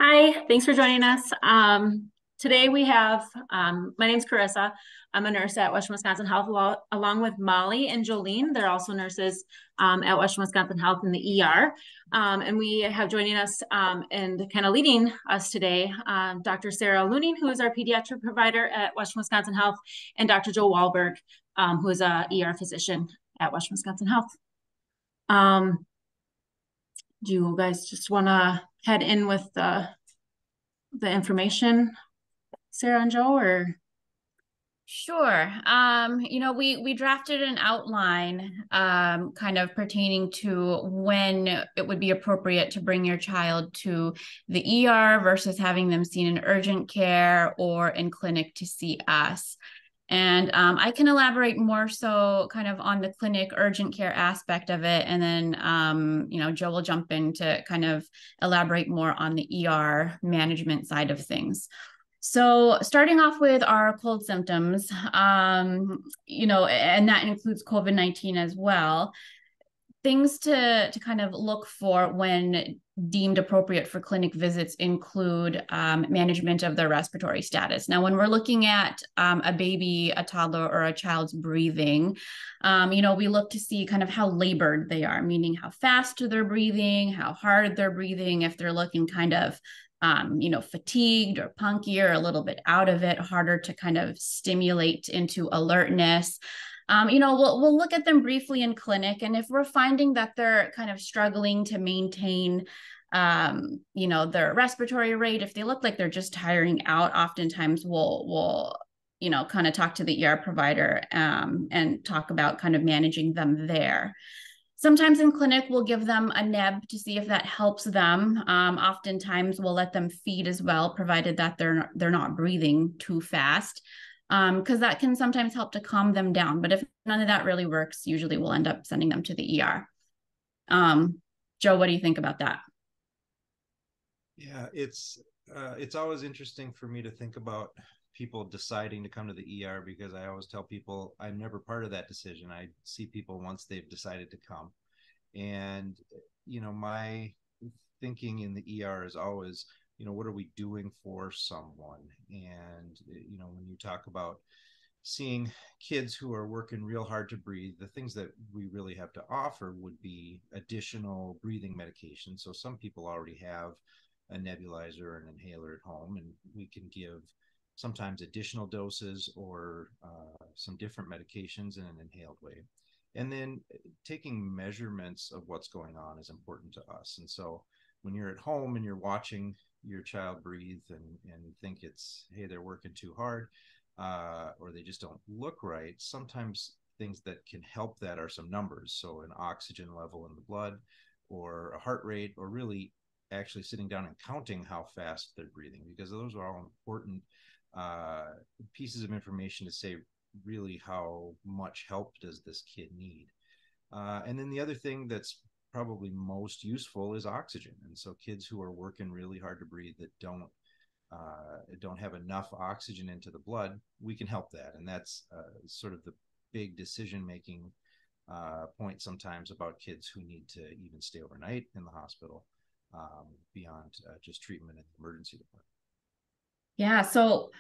Hi, thanks for joining us. Today we have, my name's Carissa. I'm a nurse at Western Wisconsin Health along with Molly and Jolene. They're also nurses at Western Wisconsin Health in the ER. And we have joining us and kind of leading us today, Dr. Sarah Looning, who is our pediatric provider at Western Wisconsin Health, and Dr. Joe Wahlberg, who is a ER physician at Western Wisconsin Health. Do you guys just want to head in with the information, Sarah and Joe, or? Sure. We drafted an outline kind of pertaining to when it would be appropriate to bring your child to the ER versus having them seen in urgent care or in clinic to see us. And I can elaborate more so kind of on the clinic urgent care aspect of it. And then, Joe will jump in to kind of elaborate more on the ER management side of things. So, starting off with our cold symptoms, and that includes COVID-19 as well. Things to kind of look for when deemed appropriate for clinic visits include management of their respiratory status. Now, when we're looking at a baby, a toddler, or a child's breathing, we look to see kind of how labored they are, meaning how fast they're breathing, how hard they're breathing, if they're looking kind of fatigued or punky or a little bit out of it, harder to kind of stimulate into alertness. We'll look at them briefly in clinic, and if we're finding that they're kind of struggling to maintain, their respiratory rate, if they look like they're just tiring out, oftentimes we'll kind of talk to the ER provider and talk about kind of managing them there. Sometimes in clinic, we'll give them a neb to see if that helps them. Oftentimes, we'll let them feed as well, provided that they're not breathing too fast, because that can sometimes help to calm them down. But if none of that really works, usually we'll end up sending them to the ER. Joe, what do you think about that? Yeah, it's always interesting for me to think about people deciding to come to the ER because I always tell people I'm never part of that decision. I see people once they've decided to come. And my thinking in the ER is always, what are we doing for someone? And when you talk about seeing kids who are working real hard to breathe, the things that we really have to offer would be additional breathing medication. So some people already have a nebulizer or an inhaler at home, and we can give sometimes additional doses or some different medications in an inhaled way. And then taking measurements of what's going on is important to us. And so when you're at home and you're watching your child breathe and think it's, hey, they're working too hard, or they just don't look right, sometimes things that can help that are some numbers. So an oxygen level in the blood or a heart rate, or really actually sitting down and counting how fast they're breathing, because those are all important pieces of information to say really how much help does this kid need. And then the other thing that's probably most useful is oxygen. And so kids who are working really hard to breathe that don't have enough oxygen into the blood, we can help that. And that's sort of the big decision making point sometimes about kids who need to even stay overnight in the hospital, beyond just treatment in the emergency department. Yeah, so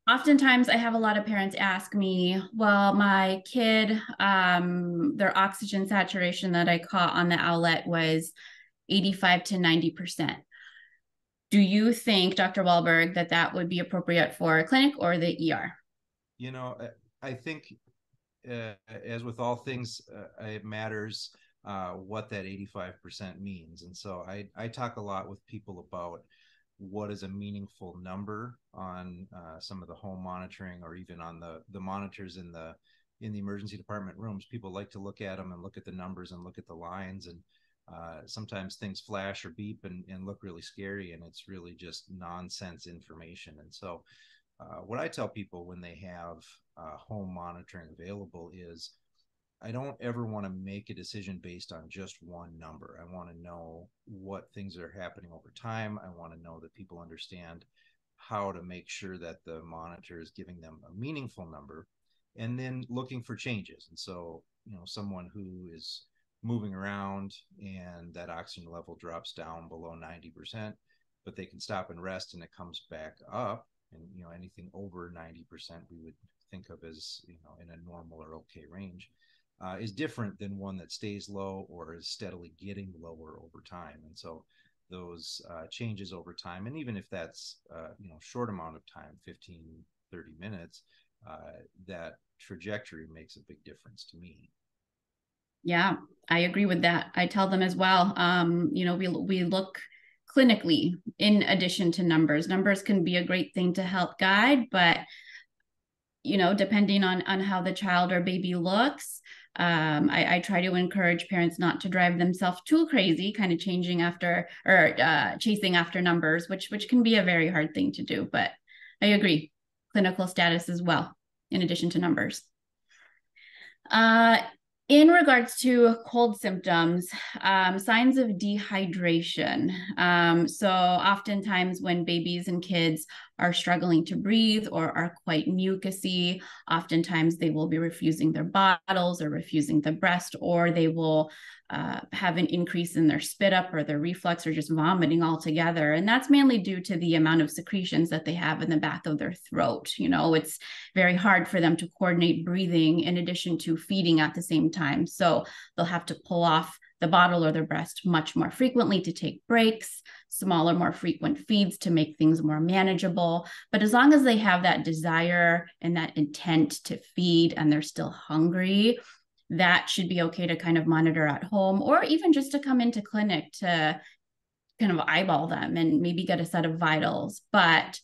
oftentimes I have a lot of parents ask me, well, my kid, their oxygen saturation that I caught on the outlet was 85 to 90%. Do you think, Dr. Wahlberg, that that would be appropriate for a clinic or the ER? You know, I think, as with all things, it matters what that 85% means. And so I talk a lot with people about what is a meaningful number on some of the home monitoring, or even on the monitors in the emergency department rooms. People like to look at them and look at the numbers and look at the lines, and sometimes things flash or beep and look really scary, and it's really just nonsense information. And so what I tell people when they have home monitoring available is, I don't ever want to make a decision based on just one number. I want to know what things are happening over time. I want to know that people understand how to make sure that the monitor is giving them a meaningful number, and then looking for changes. And so, someone who is moving around and that oxygen level drops down below 90%, but they can stop and rest and it comes back up. And, anything over 90% we would think of as, in a normal or okay range, is different than one that stays low or is steadily getting lower over time. And so those changes over time, and even if that's, short amount of time, 15, 30 minutes, that trajectory makes a big difference to me. Yeah, I agree with that. I tell them as well. We look clinically in addition to numbers. Numbers can be a great thing to help guide, but depending on how the child or baby looks, I try to encourage parents not to drive themselves too crazy, kind of changing after or chasing after numbers, which can be a very hard thing to do. But I agree, clinical status as well, in addition to numbers. In regards to cold symptoms, signs of dehydration. So oftentimes when babies and kids are struggling to breathe or are quite mucousy, oftentimes they will be refusing their bottles or refusing the breast, or they will have an increase in their spit up or their reflux or just vomiting altogether. And that's mainly due to the amount of secretions that they have in the back of their throat. It's very hard for them to coordinate breathing in addition to feeding at the same time. So they'll have to pull off the bottle or their breast much more frequently to take breaks, smaller, more frequent feeds to make things more manageable. But as long as they have that desire and that intent to feed and they're still hungry, that should be okay to kind of monitor at home, or even just to come into clinic to kind of eyeball them and maybe get a set of vitals. But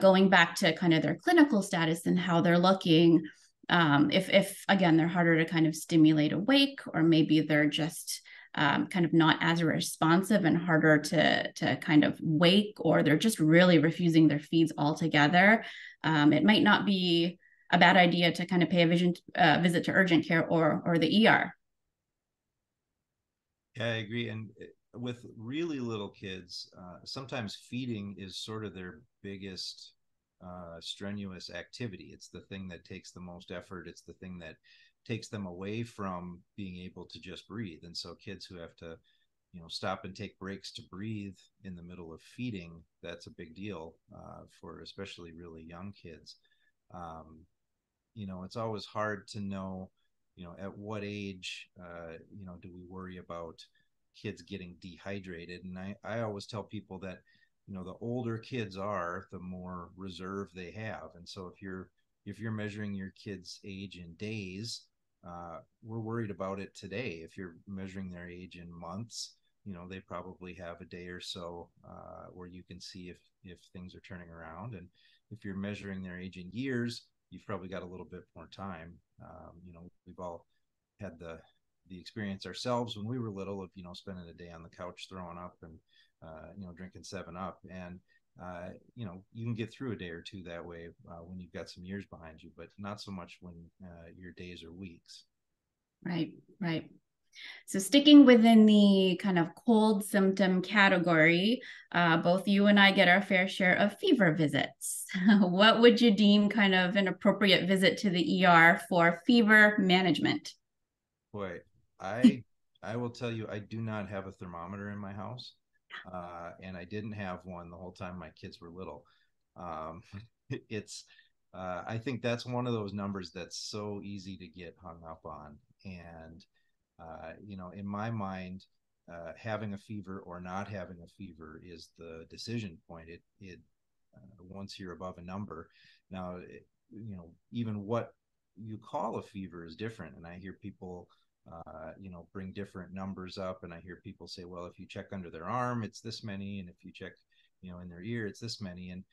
going back to kind of their clinical status and how they're looking, if again, they're harder to kind of stimulate awake, or maybe they're just kind of not as responsive and harder to kind of wake, or they're just really refusing their feeds altogether, it might not be a bad idea to kind of pay a visit to urgent care or the ER. Yeah, I agree. And with really little kids, sometimes feeding is sort of their biggest strenuous activity. It's the thing that takes the most effort. It's the thing that takes them away from being able to just breathe. And so kids who have to, stop and take breaks to breathe in the middle of feeding, that's a big deal for especially really young kids. It's always hard to know, at what age, do we worry about kids getting dehydrated? And I always tell people that, the older kids are, the more reserve they have. And so if you're measuring your kid's age in days, we're worried about it today. If you're measuring their age in months, they probably have a day or so where you can see if things are turning around. And if you're measuring their age in years, you've probably got a little bit more time. We've all had the experience ourselves when we were little of, spending a day on the couch throwing up and, drinking 7-Up. And, you can get through a day or two that way when you've got some years behind you, but not so much when your days are weeks. Right, right. So sticking within the kind of cold symptom category, both you and I get our fair share of fever visits. What would you deem kind of an appropriate visit to the ER for fever management? Boy, I will tell you, I do not have a thermometer in my house, and I didn't have one the whole time my kids were little. It's I think that's one of those numbers that's so easy to get hung up on. And in my mind, having a fever or not having a fever is the decision point. It once you're above a number, now, even what you call a fever is different. And I hear people, bring different numbers up, and I hear people say, well, if you check under their arm, it's this many, and if you check, in their ear, it's this many. And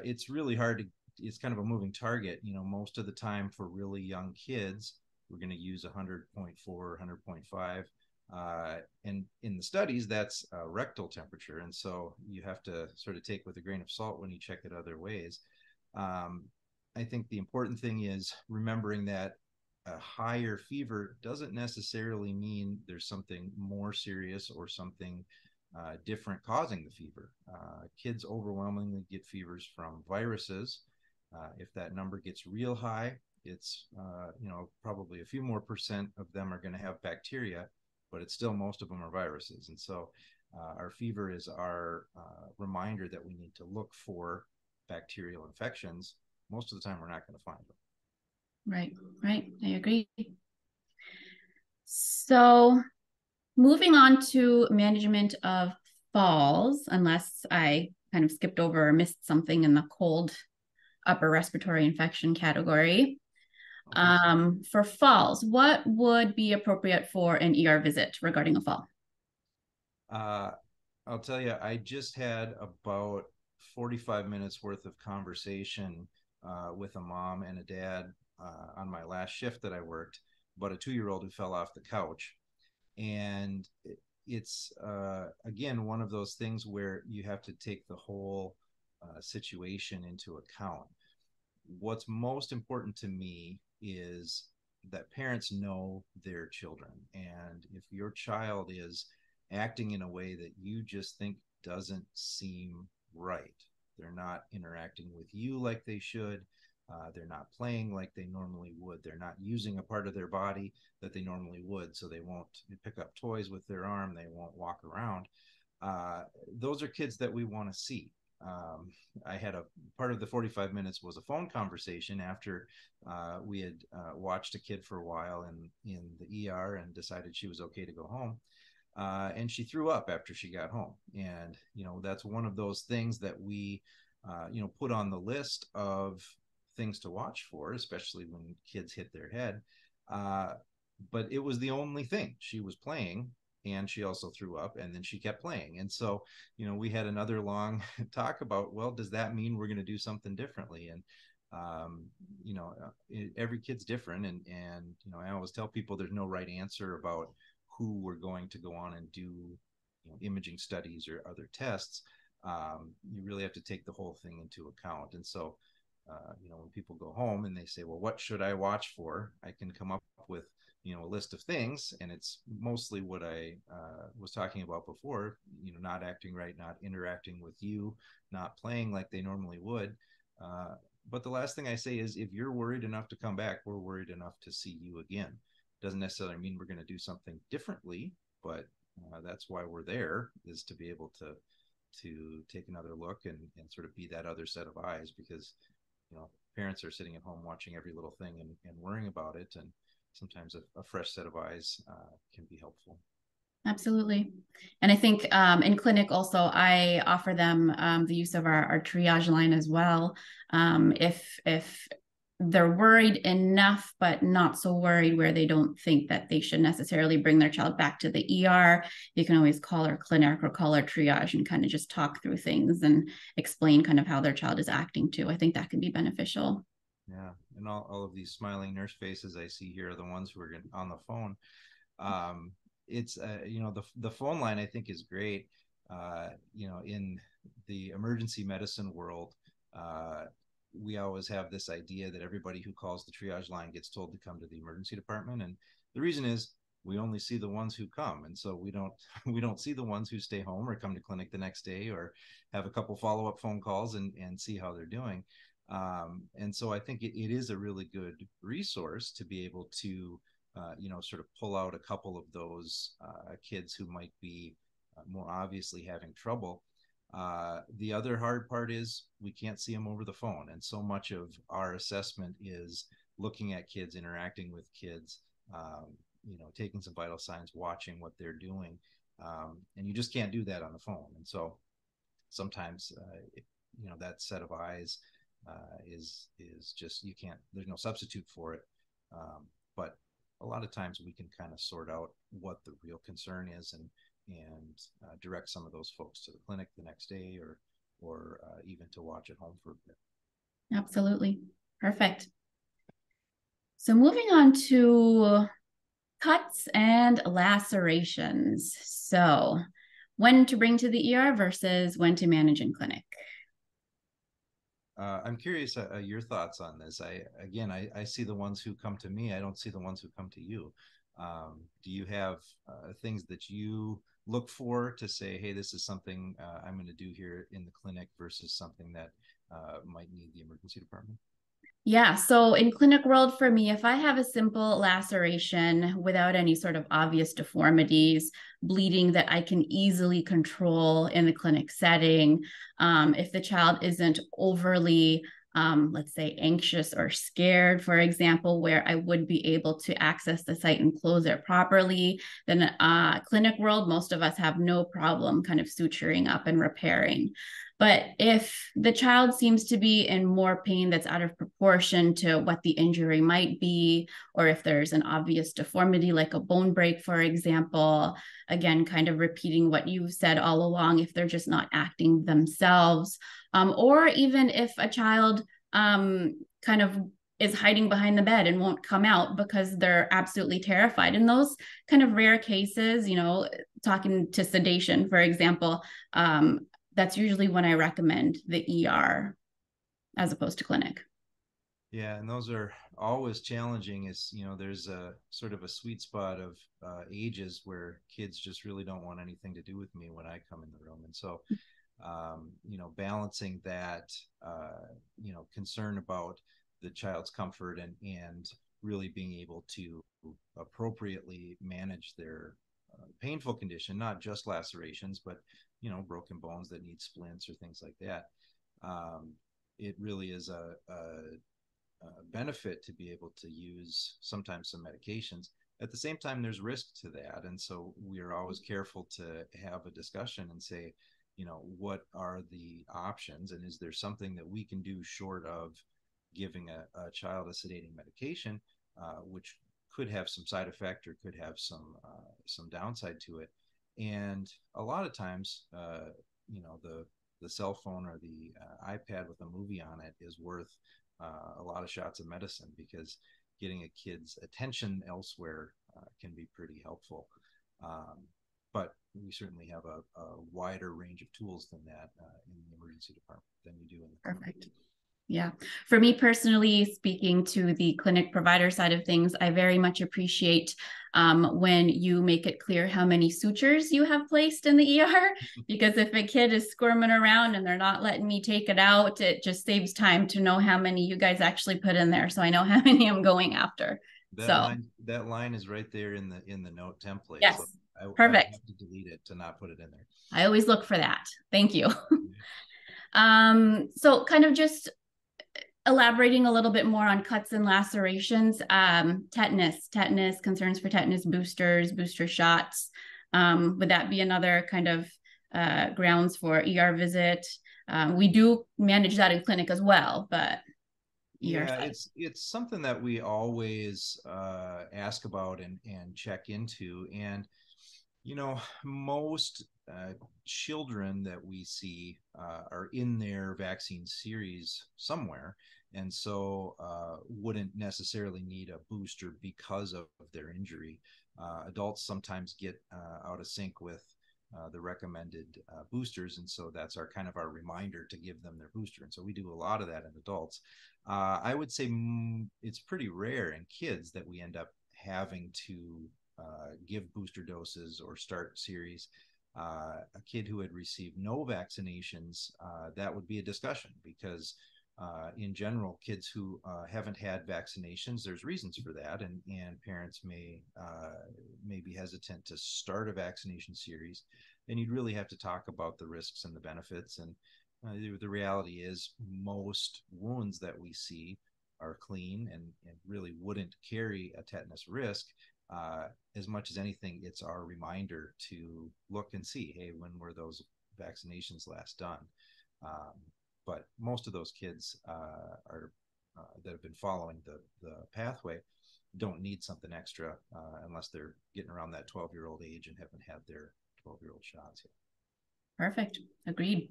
it's really hard to. It's kind of a moving target. Most of the time for really young kids, we're going to use 100.4, 100.5. And in the studies, that's rectal temperature. And so you have to sort of take with a grain of salt when you check it other ways. I think the important thing is remembering that a higher fever doesn't necessarily mean there's something more serious or something different causing the fever. Kids overwhelmingly get fevers from viruses. If that number gets real high, it's probably a few more percent of them are going to have bacteria, but it's still most of them are viruses. And so Our fever is our reminder that we need to look for bacterial infections. Most of the time, we're not going to find them. Right, right. I agree. So moving on to management of falls, unless I kind of skipped over or missed something in the cold upper respiratory infection category. For falls, what would be appropriate for an ER visit regarding a fall? I'll tell you, I just had about 45 minutes worth of conversation with a mom and a dad on my last shift that I worked about a 2-year-old who fell off the couch. And it's, again, one of those things where you have to take the whole situation into account. What's most important to me is that parents know their children. And if your child is acting in a way that you just think doesn't seem right, they're not interacting with you like they should, they're not playing like they normally would, they're not using a part of their body that they normally would, so they won't pick up toys with their arm, they won't walk around. Those are kids that we want to see. I had a part of the 45 minutes was a phone conversation after we had watched a kid for a while in the ER and decided she was okay to go home. And she threw up after she got home. And, that's one of those things that we, put on the list of things to watch for, especially when kids hit their head. But it was the only thing. She was playing and she also threw up and then she kept playing. And so, we had another long talk about, well, does that mean we're going to do something differently? And, every kid's different. And, I always tell people there's no right answer about who we're going to go on and do imaging studies or other tests. You really have to take the whole thing into account. And so, when people go home and they say, well, what should I watch for? I can come up with, a list of things. And it's mostly what I was talking about before, not acting right, not interacting with you, not playing like they normally would. But the last thing I say is if you're worried enough to come back, we're worried enough to see you again. Doesn't necessarily mean we're going to do something differently, but that's why we're there, is to be able to take another look and sort of be that other set of eyes, because parents are sitting at home watching every little thing and worrying about it, and sometimes a fresh set of eyes can be helpful. Absolutely. And I think in clinic also, I offer them the use of our triage line as well. If they're worried enough, but not so worried where they don't think that they should necessarily bring their child back to the ER, you can always call our clinic or call our triage and kind of just talk through things and explain kind of how their child is acting too. I think that can be beneficial. Yeah. And all of these smiling nurse faces I see here are the ones who are on the phone. It's, the phone line I think is great. In the emergency medicine world, we always have this idea that everybody who calls the triage line gets told to come to the emergency department. And the reason is we only see the ones who come. And so we don't see the ones who stay home or come to clinic the next day or have a couple follow-up phone calls and see how they're doing. And so I think it is a really good resource to be able to, sort of pull out a couple of those kids who might be more obviously having trouble. The other hard part is we can't see them over the phone. And so much of our assessment is looking at kids, interacting with kids, taking some vital signs, watching what they're doing. And you just can't do that on the phone. And so sometimes, that set of eyes is just, you can't, there's no substitute for it. But a lot of times we can kind of sort out what the real concern is and direct some of those folks to the clinic the next day or even to watch at home for a bit. Absolutely. Perfect. So moving on to cuts and lacerations. So when to bring to the ER versus when to manage in clinic. I'm curious your thoughts on this. I see the ones who come to me. I don't see the ones who come to you. Do you have things that you look for to say, hey, this is something I'm going to do here in the clinic versus something that might need the emergency department? Yeah, so in clinic world for me, if I have a simple laceration without any sort of obvious deformities, bleeding that I can easily control in the clinic setting, if the child isn't overly, let's say, anxious or scared, for example, where I would be able to access the site and close it properly, then clinic world, most of us have no problem kind of suturing up and repairing. But if the child seems to be in more pain that's out of proportion to what the injury might be, or if there's an obvious deformity like a bone break, for example, again, kind of repeating what you've said all along, if they're just not acting themselves, or even if a child kind of is hiding behind the bed and won't come out because they're absolutely terrified. In those kind of rare cases, talking to sedation, for example, that's usually when I recommend the ER as opposed to clinic. Yeah, and those are always challenging. Is there's a sort of a sweet spot of ages where kids just really don't want anything to do with me when I come in the room, and so balancing that concern about the child's comfort and really being able to appropriately manage their painful condition, not just lacerations, but broken bones that need splints or things like that. It really is a benefit to be able to use sometimes some medications. At the same time, there's risk to that, and so we are always careful to have a discussion and say, what are the options, and is there something that we can do short of giving a child a sedating medication, which could have some side effect or could have some downside to it. And a lot of times, the cell phone or the iPad with a movie on it is worth a lot of shots of medicine, because getting a kid's attention elsewhere can be pretty helpful. But we certainly have a wider range of tools than that in the emergency department than you do in the clinic. Perfect. Yeah. For me personally, speaking to the clinic provider side of things, I very much appreciate when you make it clear how many sutures you have placed in the ER, because if a kid is squirming around and they're not letting me take it out, it just saves time to know how many you guys actually put in there, so I know how many I'm going after. That line is right there in the note template. Yes. So perfect. I have to delete it to not put it in there. I always look for that. Thank you. So kind of just elaborating a little bit more on cuts and lacerations, tetanus, concerns for tetanus boosters, booster shots. Would that be another kind of grounds for ER visit? We do manage that in clinic as well, but yeah, it's something that we always ask about and check into. And most children that we see are in their vaccine series somewhere, and so wouldn't necessarily need a booster because of their injury. Adults sometimes get out of sync with the recommended boosters, and so that's our reminder to give them their booster. And so we do a lot of that in adults. I would say it's pretty rare in kids that we end up having to give booster doses or start series. A kid who had received no vaccinations, that would be a discussion, because in general, kids who haven't had vaccinations, there's reasons for that, and parents may be hesitant to start a vaccination series. And you'd really have to talk about the risks and the benefits. And the reality is most wounds that we see are clean and really wouldn't carry a tetanus risk. As much as anything, it's our reminder to look and see, hey, when were those vaccinations last done? But most of those kids that have been following the pathway don't need something extra unless they're getting around that 12-year-old age and haven't had their 12-year-old shots yet. Perfect. Agreed.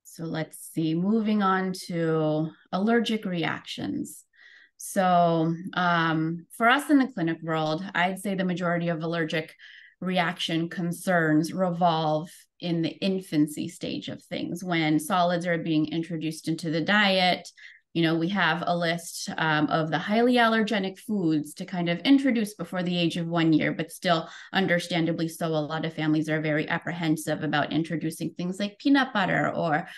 So let's see, moving on to allergic reactions. So for us in the clinic world, I'd say the majority of allergic reaction concerns revolve in the infancy stage of things, when solids are being introduced into the diet. We have a list of the highly allergenic foods to kind of introduce before the age of 1 year, but still, understandably so, a lot of families are very apprehensive about introducing things like peanut butter or,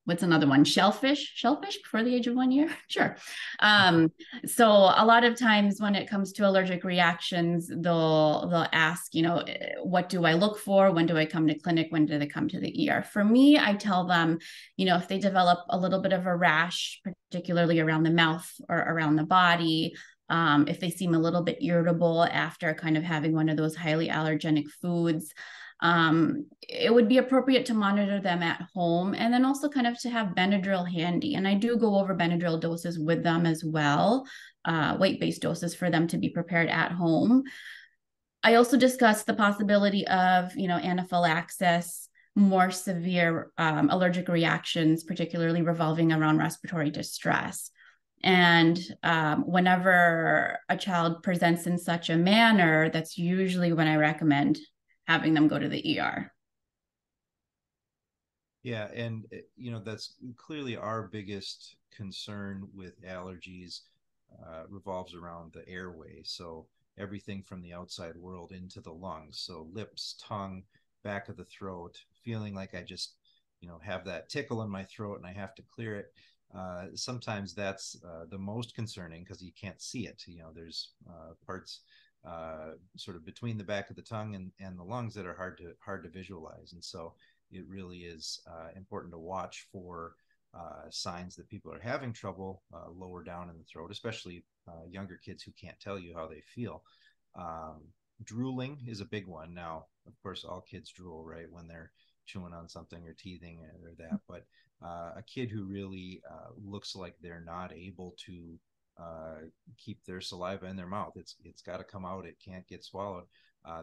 what's another one? Shellfish before the age of 1 year? Sure. So a lot of times when it comes to allergic reactions, they'll ask, what do I look for? When do I come to clinic? When do they come to the ER? For me, I tell them, if they develop a little bit of a rash, particularly around the mouth or around the body, if they seem a little bit irritable after kind of having one of those highly allergenic foods, it would be appropriate to monitor them at home, and then also kind of to have Benadryl handy. And I do go over Benadryl doses with them as well, weight-based doses for them to be prepared at home. I also discussed the possibility of, anaphylaxis, more severe allergic reactions, particularly revolving around respiratory distress. And whenever a child presents in such a manner, that's usually when I recommend having them go to the ER. Yeah, and that's clearly our biggest concern with allergies revolves around the airway. So everything from the outside world into the lungs. So lips, tongue, back of the throat, feeling like I just, have that tickle in my throat and I have to clear it. Sometimes that's the most concerning because you can't see it. There's parts sort of between the back of the tongue and the lungs that are hard to visualize. And so it really is important to watch for signs that people are having trouble lower down in the throat, especially younger kids who can't tell you how they feel. Drooling is a big one. Now, of course, all kids drool, right, when they're chewing on something or teething or that. But a kid who really looks like they're not able to keep their saliva in their mouth, it's got to come out, it can't get swallowed,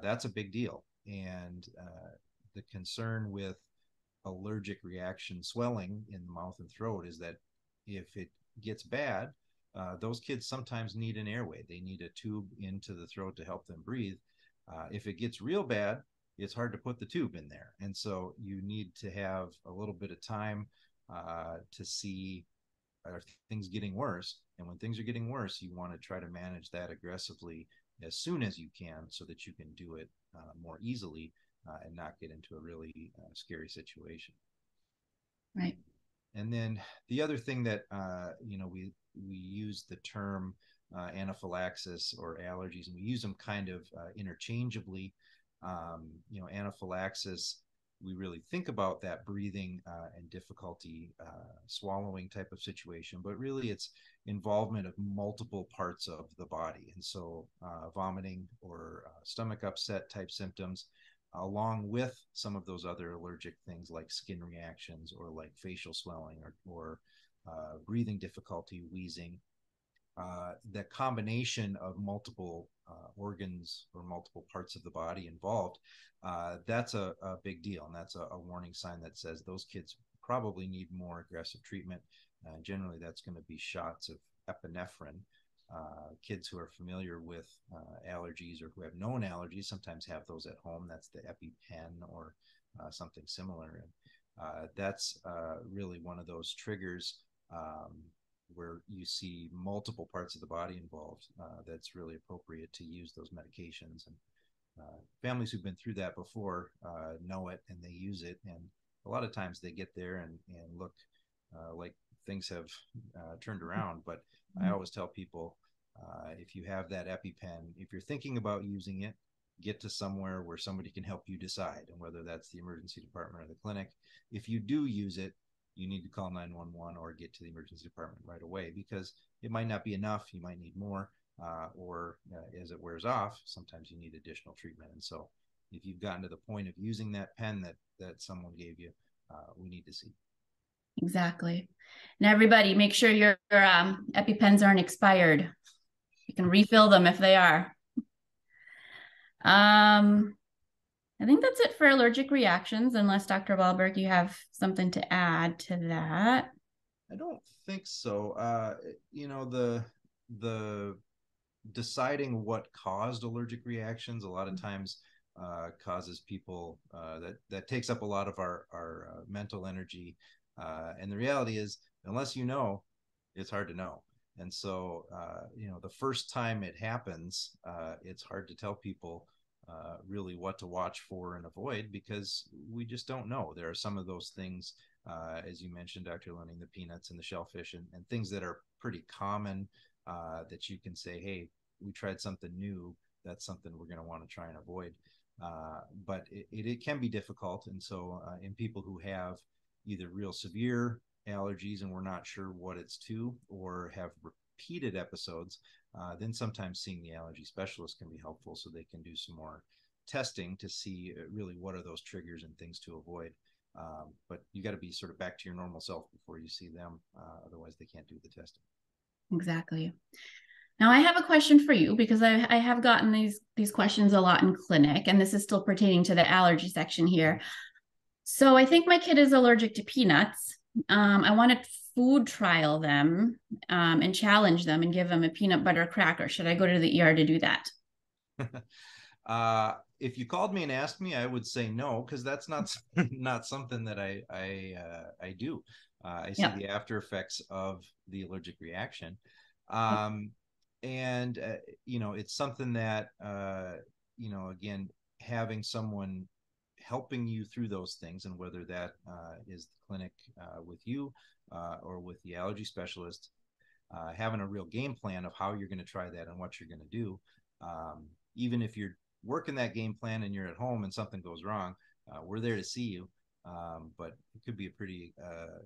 that's a big deal. And the concern with allergic reaction swelling in the mouth and throat is that if it gets bad, those kids sometimes need an airway. They need a tube into the throat to help them breathe. If it gets real bad, it's hard to put the tube in there. And so you need to have a little bit of time to see, are things getting worse? And when things are getting worse, you want to try to manage that aggressively as soon as you can so that you can do it more easily and not get into a really scary situation. Right. And then the other thing that, we use the term anaphylaxis or allergies, and we use them kind of interchangeably. Anaphylaxis, we really think about that breathing and difficulty swallowing type of situation, but really it's involvement of multiple parts of the body. And so vomiting or stomach upset type symptoms, along with some of those other allergic things like skin reactions or like facial swelling or breathing difficulty, wheezing. The combination of multiple organs or multiple parts of the body involved, that's a big deal. And that's a warning sign that says those kids probably need more aggressive treatment. Generally, that's going to be shots of epinephrine. Kids who are familiar with allergies or who have known allergies sometimes have those at home. That's the EpiPen or something similar. And that's really one of those triggers where you see multiple parts of the body involved. That's really appropriate to use those medications. And families who've been through that before know it and they use it. And a lot of times they get there and look like things have turned around. But I always tell people, if you have that EpiPen, if you're thinking about using it, get to somewhere where somebody can help you decide, and whether that's the emergency department or the clinic. If you do use it, you need to call 911 or get to the emergency department right away, because it might not be enough. You might need more, or as it wears off, sometimes you need additional treatment. And so if you've gotten to the point of using that pen that someone gave you, we need to see. Exactly. And everybody, make sure your EpiPens aren't expired. You can refill them if they are. I think that's it for allergic reactions, unless Dr. Wahlberg, you have something to add to that. I don't think so. The deciding what caused allergic reactions a lot of times causes people that takes up a lot of our mental energy. And the reality is, unless you know, it's hard to know. And so, the first time it happens, it's hard to tell people really really what to watch for and avoid, because we just don't know. There are some of those things, as you mentioned, Dr. Lunning, the peanuts and the shellfish, and things that are pretty common, that you can say, hey, we tried something new. That's something we're going to want to try and avoid. But it can be difficult. And so in people who have either real severe allergies and we're not sure what it's to, or have repeated episodes, then sometimes seeing the allergy specialist can be helpful, so they can do some more testing to see really what are those triggers and things to avoid. But you got to be sort of back to your normal self before you see them. Otherwise, they can't do the testing. Exactly. Now, I have a question for you, because I have gotten these questions a lot in clinic, and this is still pertaining to the allergy section here. So I think my kid is allergic to peanuts. I want to food trial them and challenge them and give them a peanut butter cracker. Should I go to the ER to do that? If you called me and asked me, I would say no, because that's not not something that I do. I see the after effects of the allergic reaction. And it's something that again, having someone helping you through those things, and whether that is the clinic with you or with the allergy specialist, having a real game plan of how you're going to try that and what you're going to do. Even if you're working that game plan and you're at home and something goes wrong, we're there to see you. But it could be a pretty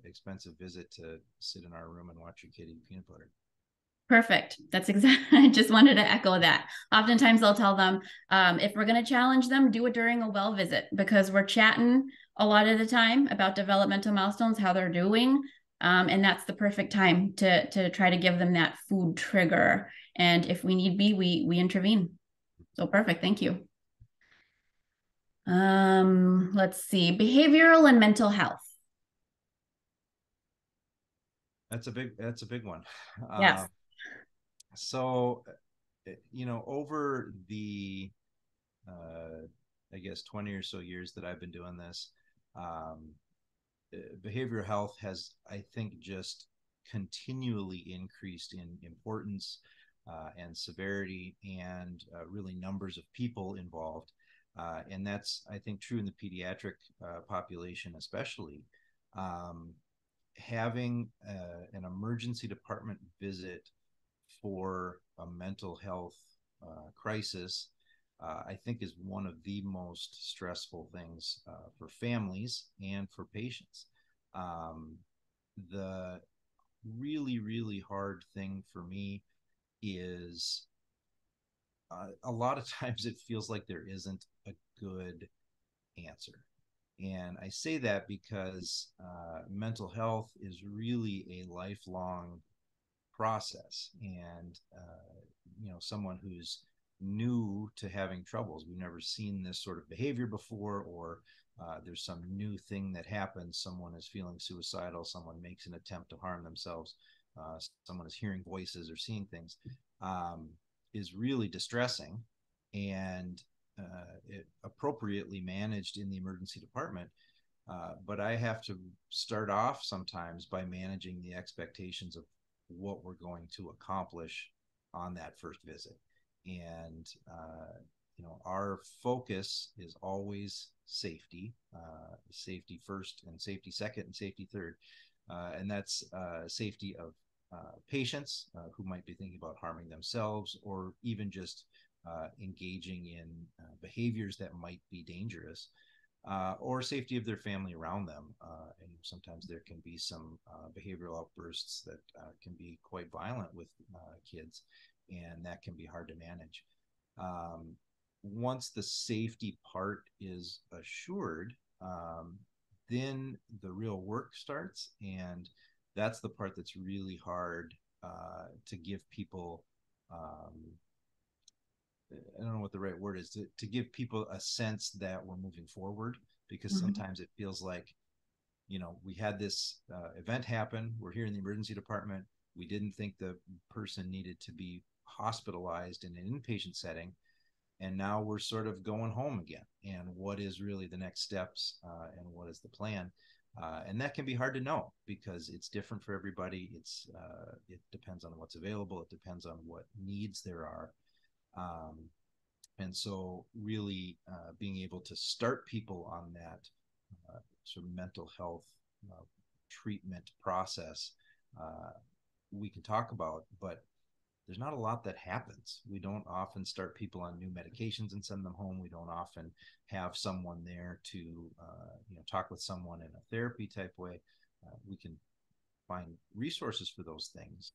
expensive visit to sit in our room and watch your kid eat peanut butter. Perfect. That's exactly, I just wanted to echo that. Oftentimes I'll tell them, if we're going to challenge them, do it during a well visit, because we're chatting a lot of the time about developmental milestones, how they're doing. And that's the perfect time to try to give them that food trigger. And if we need be, we intervene. So perfect. Thank you. Let's see, behavioral and mental health. That's a big one. Yes. So, over the, I guess, 20 or so years that I've been doing this, behavioral health has, I think, just continually increased in importance and severity, and really numbers of people involved. And that's, I think, true in the pediatric population, especially. Having an emergency department visit for a mental health crisis, I think, is one of the most stressful things for families and for patients. The really, really hard thing for me is a lot of times it feels like there isn't a good answer. And I say that because mental health is really a lifelong process. And, someone who's new to having troubles, we've never seen this sort of behavior before, or there's some new thing that happens. Someone is feeling suicidal, someone makes an attempt to harm themselves, someone is hearing voices or seeing things, is really distressing. And it appropriately managed in the emergency department. But I have to start off sometimes by managing the expectations of what we're going to accomplish on that first visit. And, our focus is always safety, safety first and safety second and safety third. And that's safety of patients who might be thinking about harming themselves, or even just engaging in behaviors that might be dangerous, or safety of their family around them. And sometimes there can be some behavioral outbursts that can be quite violent with kids, and that can be hard to manage. Once the safety part is assured, then the real work starts, and that's the part that's really hard to give people. I don't know what the right word is, to give people a sense that we're moving forward, because sometimes it feels like, we had this event happen. We're here in the emergency department. We didn't think the person needed to be hospitalized in an inpatient setting. And now we're sort of going home again. And what is really the next steps, and what is the plan? And that can be hard to know, because it's different for everybody. It depends on what's available. It depends on what needs there are. And so really being able to start people on that sort of mental health treatment process, we can talk about, but there's not a lot that happens. We don't often start people on new medications and send them home. We don't often have someone there to talk with someone in a therapy type way. We can find resources for those things,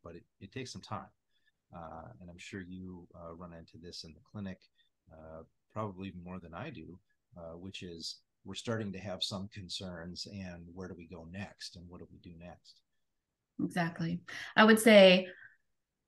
but it takes some time. And I'm sure you run into this in the clinic, probably even more than I do, which is we're starting to have some concerns, and where do we go next, and what do we do next? Exactly. I would say,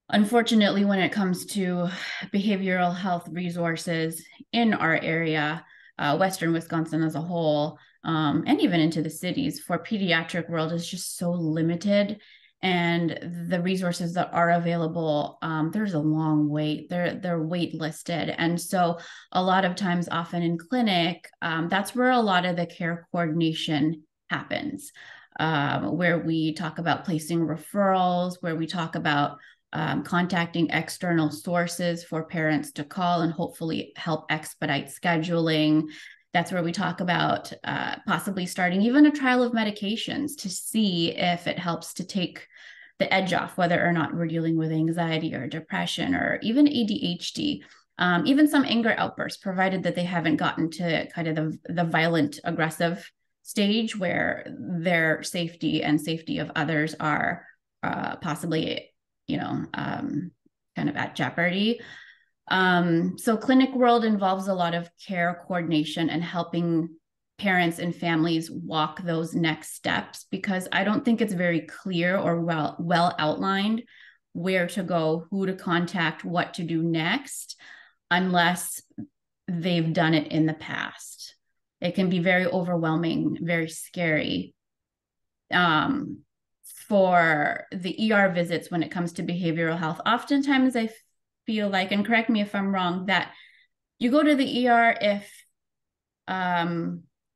unfortunately, when it comes to behavioral health resources in our area, Western Wisconsin as a whole, and even into the cities, for pediatric world is just so limited. And the resources that are available, there's a long wait. They're wait listed. And so a lot of times, often in clinic, that's where a lot of the care coordination happens, where we talk about placing referrals, where we talk about contacting external sources for parents to call and hopefully help expedite scheduling. That's where we talk about possibly starting even a trial of medications to see if it helps to take the edge off, whether or not we're dealing with anxiety or depression or even ADHD, even some anger outbursts, provided that they haven't gotten to kind of the violent, aggressive stage where their safety and safety of others are possibly kind of at jeopardy. So clinic world involves a lot of care coordination and helping parents and families walk those next steps, because I don't think it's very clear or well outlined where to go, who to contact, what to do next, unless they've done it in the past. It can be very overwhelming, very scary. For the ER visits, when it comes to behavioral health, oftentimes I feel like, and correct me if I'm wrong, that you go to the ER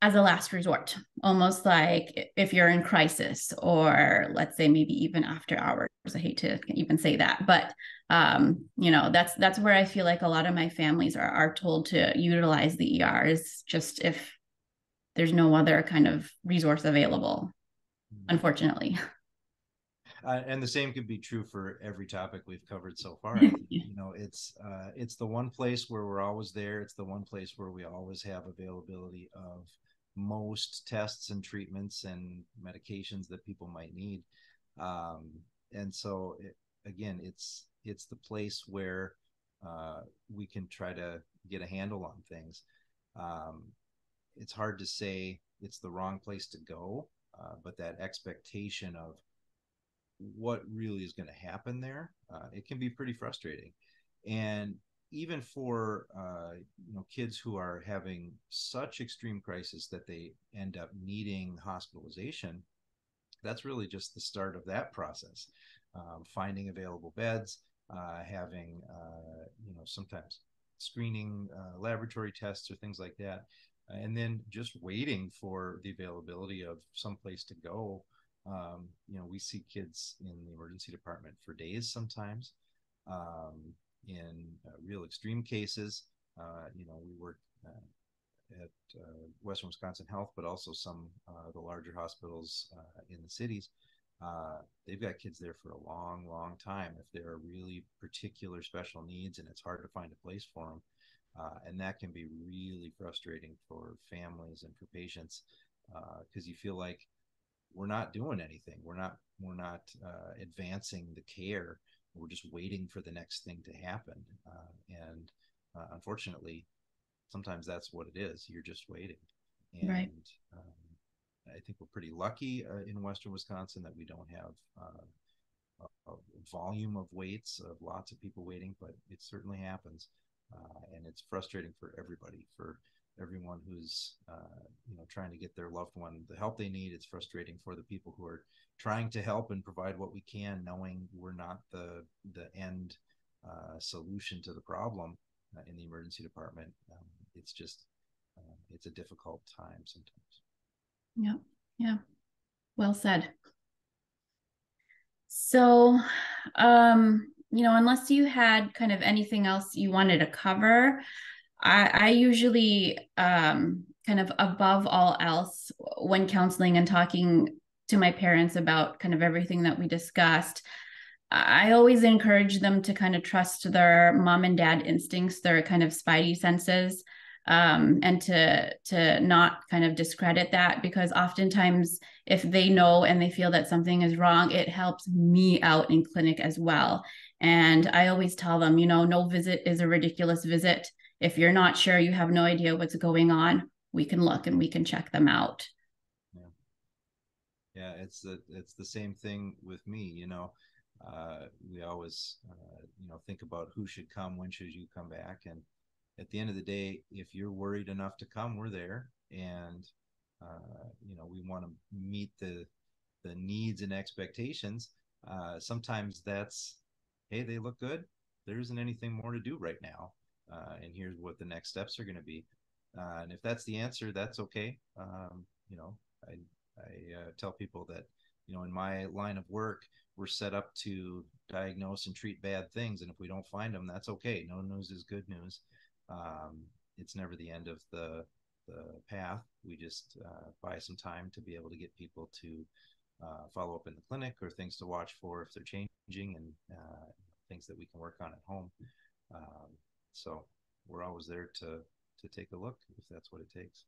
as a last resort, almost like if you're in crisis, or let's say maybe even after hours. I hate to even say that, but that's where I feel like a lot of my families are told to utilize the ER, is just if there's no other kind of resource available, unfortunately. And the same could be true for every topic we've covered so far. It's the one place where we're always there. It's the one place where we always have availability of most tests and treatments and medications that people might need. And so, again, it's the place where we can try to get a handle on things. It's hard to say it's the wrong place to go, but that expectation of what really is going to happen there, it can be pretty frustrating. And even for kids who are having such extreme crisis that they end up needing hospitalization, that's really just the start of that process. Finding available beds, having sometimes screening laboratory tests or things like that, and then just waiting for the availability of some place to go. We see kids in the emergency department for days sometimes. In real extreme cases, we work at Western Wisconsin Health, but also some of the larger hospitals in the cities. They've got kids there for a long, long time if there are really particular special needs, and it's hard to find a place for them. And that can be really frustrating for families and for patients, because you feel like we're not doing anything. We're not advancing the care. We're just waiting for the next thing to happen. And unfortunately, sometimes that's what it is. You're just waiting. And right. I think we're pretty lucky in Western Wisconsin that we don't have a volume of waits of lots of people waiting, but it certainly happens. And it's frustrating for everybody, for everyone who's trying to get their loved one the help they need. It's frustrating for the people who are trying to help and provide what we can, knowing we're not the end solution to the problem in the emergency department. It's just it's a difficult time sometimes. Yeah, well said. So unless you had kind of anything else you wanted to cover, I usually kind of above all else when counseling and talking to my parents about kind of everything that we discussed, I always encourage them to kind of trust their mom and dad instincts, their kind of spidey senses, and to not kind of discredit that, because oftentimes if they know and they feel that something is wrong, it helps me out in clinic as well. And I always tell them, you know, no visit is a ridiculous visit. If you're not sure, you have no idea what's going on, we can look and we can check them out. Yeah, yeah, it's the same thing with me. You know, we always think about who should come, when should you come back, and at the end of the day, if you're worried enough to come, we're there, and we want to meet the needs and expectations. Sometimes that's, hey, they look good. There isn't anything more to do right now, and here's what the next steps are going to be. And if that's the answer, that's okay. I tell people that, in my line of work, we're set up to diagnose and treat bad things, and if we don't find them, that's okay. No news is good news. It's never the end of the path. We just buy some time to be able to get people to follow up in the clinic, or things to watch for if they're changing, and things that we can work on at home. So we're always there to take a look if that's what it takes.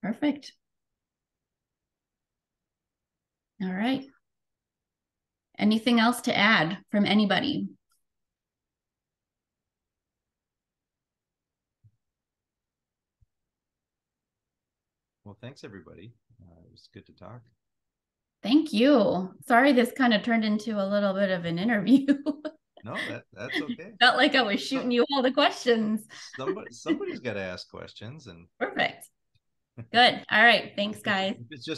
Perfect. All right. Anything else to add from anybody? Well, thanks everybody. It was good to talk. Thank you. Sorry, this kind of turned into a little bit of an interview. No, that's okay. Felt like I was shooting you all the questions. Somebody's got to ask questions, and perfect. Good. All right. Thanks, guys. If it's just